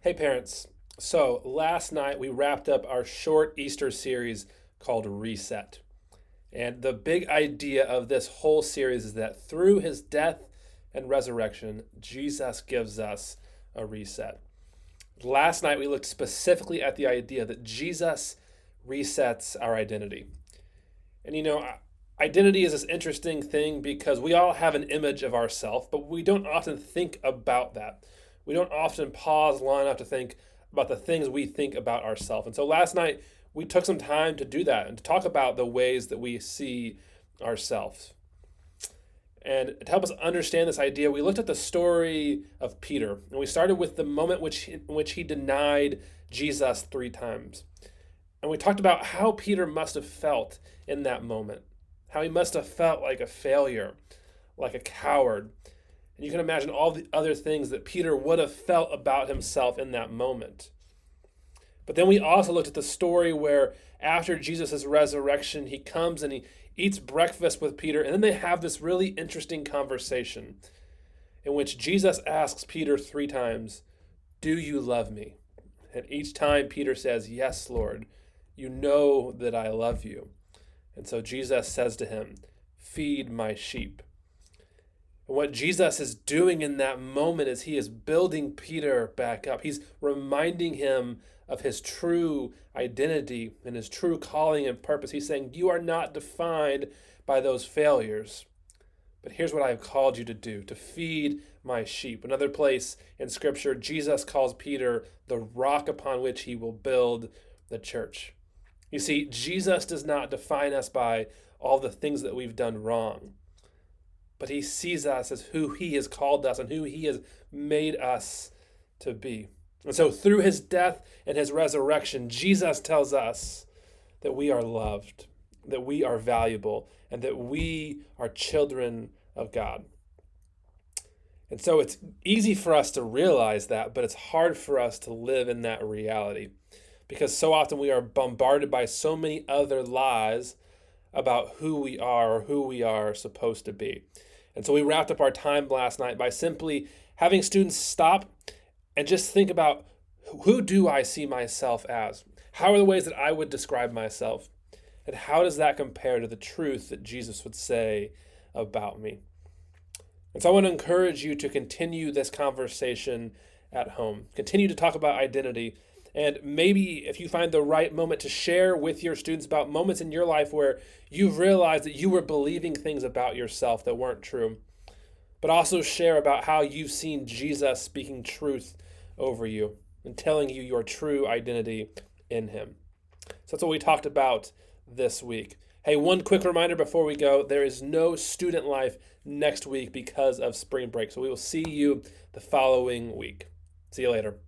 Hey parents. So last night we wrapped up our short Easter series called Reset. And the big idea of this whole series is that through his death and resurrection, Jesus gives us a reset. Last night we looked specifically at the idea that Jesus resets our identity. And identity is this interesting thing because we all have an image of ourselves, but we don't often think about that. We don't often pause long enough to think about the things we think about ourselves. And so last night we took some time to do that and to talk about the ways that we see ourselves. And to help us understand this idea, we looked at the story of Peter, and we started with the moment in which he denied Jesus 3 times. And we talked about how Peter must have felt in that moment, how he must have felt like a failure, like a coward. And you can imagine all the other things that Peter would have felt about himself in that moment. But then we also looked at the story where after Jesus' resurrection, he comes and he eats breakfast with Peter, and then they have this really interesting conversation in which Jesus asks Peter 3 times, "Do you love me?" And each time Peter says, "Yes, Lord, you know that I love you." And so Jesus says to him, "Feed my sheep." And what Jesus is doing in that moment is he is building Peter back up. He's reminding him of his true identity and his true calling and purpose. He's saying, "You are not defined by those failures, but here's what I have called you to do, to feed my sheep." Another place in Scripture, Jesus calls Peter the rock upon which he will build the church. You see, Jesus does not define us by all the things that we've done wrong, but he sees us as who he has called us and who he has made us to be. And so through his death and his resurrection, Jesus tells us that we are loved, that we are valuable, and that we are children of God. And so it's easy for us to realize that, but it's hard for us to live in that reality because so often we are bombarded by so many other lies about who we are or who we are supposed to be. And so we wrapped up our time last night by simply having students stop and just think about, who do I see myself as? How are the ways that I would describe myself? And how does that compare to the truth that Jesus would say about me? And so I want to encourage you to continue this conversation at home. Continue to talk about identity. And maybe if you find the right moment to share with your students about moments in your life where you've realized that you were believing things about yourself that weren't true, but also share about how you've seen Jesus speaking truth over you and telling you your true identity in him. So that's what we talked about this week. Hey, one quick reminder before we go, there is no student life next week because of spring break. So we will see you the following week. See you later.